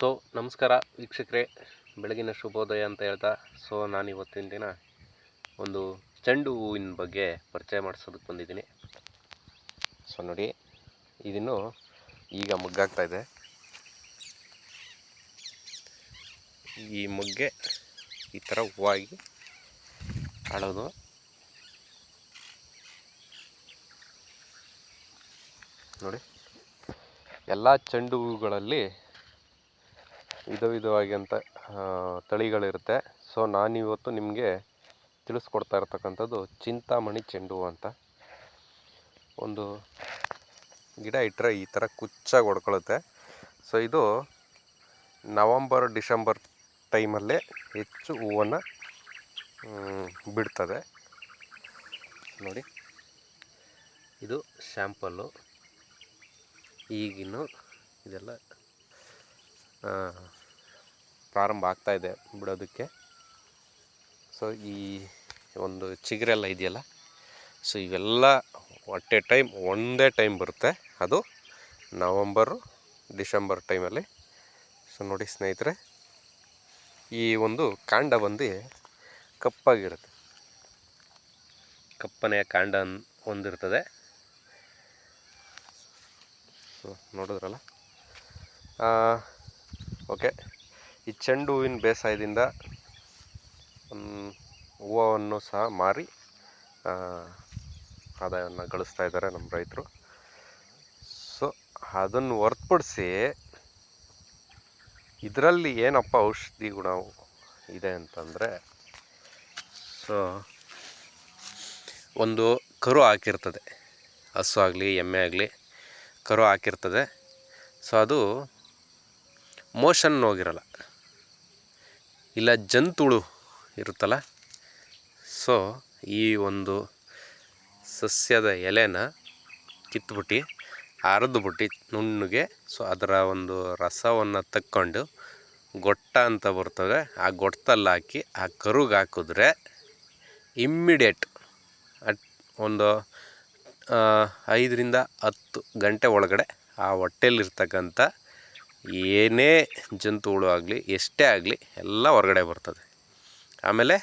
So ನಮಸ್ಕಾರ ವೀಕ್ಷಕರೇ, ಬೆಳಗಿನ ಶುಭೋದಯ ಅಂತ ಹೇಳ್ತಾ ನಾನು ಇವತ್ತಿನ ದಿನ ಒಂದು ಚೆಂಡು ಹೂವಿನ ಬಗ್ಗೆ ಪರಿಚಯ ಮಾಡಿಸೋದಕ್ಕೆ ಬಂದಿದ್ದೀನಿ. ಸೊ ನೋಡಿ, ಇದನ್ನು ಈಗ ಮೊಗ್ಗಾಗ್ತಾ ಇದೆ. ಈ ಮೊಗ್ಗೆ ಈ ಥರ ಹೂವಾಗಿ ಆಳೋದು. ನೋಡಿ, ಎಲ್ಲ ಚೆಂಡು ಹೂಗಳಲ್ಲಿ ವಿಧವಿಧವಾಗಿಂಥ ತಳಿಗಳಿರುತ್ತೆ. ಸೊ ನಾನಿವತ್ತು ನಿಮಗೆ ತಿಳಿಸ್ಕೊಡ್ತಾ ಇರ್ತಕ್ಕಂಥದ್ದು ಚಿಂತಾಮಣಿ ಚೆಂಡು ಹೂವು ಅಂತ. ಒಂದು ಗಿಡ ಇಟ್ಟರೆ ಈ ಥರ ಕುಚ್ಚಾಗಿ ಹೊಡ್ಕೊಳ್ಳುತ್ತೆ. ಸೊ ಇದು ನವಂಬರ್ ಡಿಸೆಂಬರ್ ಟೈಮಲ್ಲೇ ಹೆಚ್ಚು ಹೂವನ್ನು ಬಿಡ್ತದೆ. ನೋಡಿ, ಇದು ಶ್ಯಾಂಪಲ್ಲು. ಈಗಿನ್ನು ಇದೆಲ್ಲ ಪ್ರಾರಂಭ ಆಗ್ತಾಯಿದೆ ಬಿಡೋದಕ್ಕೆ. ಸೊ ಈ ಒಂದು ಚಿಗುರೆಲ್ಲ ಇದೆಯಲ್ಲ, ಸೊ ಇವೆಲ್ಲ ಒಟ್ಟೆ ಟೈಮ್ ಒಂದೇ ಟೈಮ್ ಬರುತ್ತೆ. ಅದು ನವಂಬರು ಡಿಸೆಂಬರ್ ಟೈಮಲ್ಲಿ. ಸೊ ನೋಡಿ ಸ್ನೇಹಿತರೆ, ಈ ಒಂದು ಕಾಂಡ ಬಂದು ಕಪ್ಪಾಗಿರುತ್ತೆ. ಕಪ್ಪನೆಯ ಕಾಂಡ ಹೊಂದಿರ್ತದೆ. ಸೊ ನೋಡಿದ್ರಲ್ಲ. ಓಕೆ, ಈ ಚೆಂಡು ಹೂವಿನ ಬೇಸಾಯದಿಂದ ಹೂವನ್ನು ಸಹ ಮಾರಿ ಆದಾಯವನ್ನು ಗಳಿಸ್ತಾ ಇದ್ದಾರೆ ನಮ್ಮ ರೈತರು. ಸೊ ಅದನ್ನು ಹೊರತುಪಡಿಸಿ ಇದರಲ್ಲಿ ಏನಪ್ಪ ಔಷಧಿ ಗುಣ ಇದೆ ಅಂತಂದರೆ, ಸೊ ಒಂದು ಕರು ಹಾಕಿರ್ತದೆ, ಹಸು ಆಗಲಿ ಎಮ್ಮೆ ಆಗಲಿ ಕರು ಹಾಕಿರ್ತದೆ. ಸೊ ಅದು ಮೋಷನ್ ಹೋಗಿರಲ್ಲ, ಇಲ್ಲ ಜಂತುಳು ಇರುತ್ತಲ್ಲ. ಸೊ ಈ ಒಂದು ಸಸ್ಯದ ಎಲೆನ ಕಿತ್ಬಿಟ್ಟು ಅರೆದ್ಬಿಟ್ಟು ನುಣ್ಣಗೆ, ಸೊ ಅದರ ಒಂದು ರಸವನ್ನು ತಕ್ಕೊಂಡು ಗೊಟ್ಟ ಅಂತ ಬರ್ತದೆ, ಆ ಗೊಟ್ಟದಲ್ಲಿ ಹಾಕಿ ಆ ಕರುಗೆ ಹಾಕಿದ್ರೆ ಇಮ್ಮಿಡಿಯೇಟ್ ಒಂದು 5 ರಿಂದ 10 ಗಂಟೆ ಒಳಗಡೆ ಆ ಹೊಟ್ಟೆಯಲ್ಲಿರ್ತಕ್ಕಂಥ ಏನೇ ಜಂತುಗಳು ಆಗಲಿ ಎಷ್ಟೇ ಆಗಲಿ ಎಲ್ಲ ಹೊರಗಡೆ ಬರ್ತದೆ. ಆಮೇಲೆ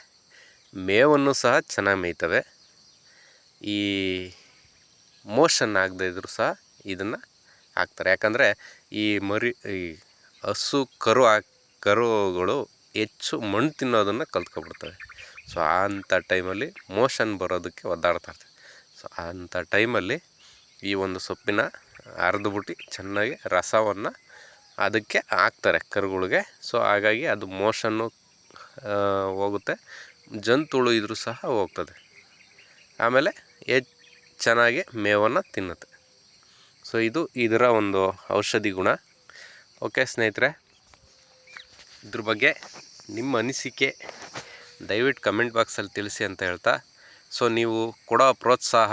ಮೇವನ್ನು ಸಹ ಚೆನ್ನಾಗಿ ಮೇಯ್ತವೆ. ಈ ಮೋಷನ್ ಆಗದೆ ಇದ್ದರೂ ಸಹ ಇದನ್ನು ಹಾಕ್ತಾರೆ. ಯಾಕಂದರೆ ಈ ಹಸು ಕರುಗಳು ಹೆಚ್ಚು ಮಣ್ಣು ತಿನ್ನೋದನ್ನು ಕಲ್ತ್ಕೊಬಿಡ್ತವೆ. ಸೊ ಅಂಥ ಟೈಮಲ್ಲಿ ಮೋಷನ್ ಬರೋದಕ್ಕೆ ಒದ್ದಾಡ್ತಾರೆ. ಸೊ ಅಂಥ ಟೈಮಲ್ಲಿ ಈ ಒಂದು ಸೊಪ್ಪಿನ ಅರೆದ್ಬಿಟ್ಟು ಚೆನ್ನಾಗಿ ರಸವನ್ನು ಅದಕ್ಕೆ ಹಾಕ್ತಾರೆ ಕರುಗಳಿಗೆ. ಸೊ ಹಾಗಾಗಿ ಅದು ಮೋಷನ್ನು ಹೋಗುತ್ತೆ, ಜಂತುಳು ಇದ್ದರೂ ಸಹ ಹೋಗ್ತದೆ. ಆಮೇಲೆ ಚೆನ್ನಾಗಿ ಮೇವನ್ನು ತಿನ್ನುತ್ತೆ. ಸೊ ಇದು ಇದರ ಒಂದು ಔಷಧಿ ಗುಣ. ಓಕೆ ಸ್ನೇಹಿತರೆ, ಇದ್ರ ಬಗ್ಗೆ ನಿಮ್ಮ ಅನಿಸಿಕೆ ದಯವಿಟ್ಟು ಕಮೆಂಟ್ ಬಾಕ್ಸಲ್ಲಿ ತಿಳಿಸಿ ಅಂತ ಹೇಳ್ತಾ, ಸೊ ನೀವು ಕೊಡೋ ಪ್ರೋತ್ಸಾಹ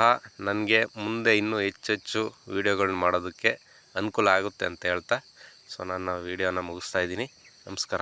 ನನಗೆ ಮುಂದೆ ಇನ್ನೂ ಹೆಚ್ಚೆಚ್ಚು ವೀಡಿಯೋಗಳನ್ನ ಮಾಡೋದಕ್ಕೆ ಅನುಕೂಲ ಆಗುತ್ತೆ ಅಂತ ಹೇಳ್ತಾ, ಸೊ ನನ್ನ ವೀಡಿಯೋನ ಮುಗಿಸ್ತಾ ಇದ್ದೀನಿ. ನಮಸ್ಕಾರ.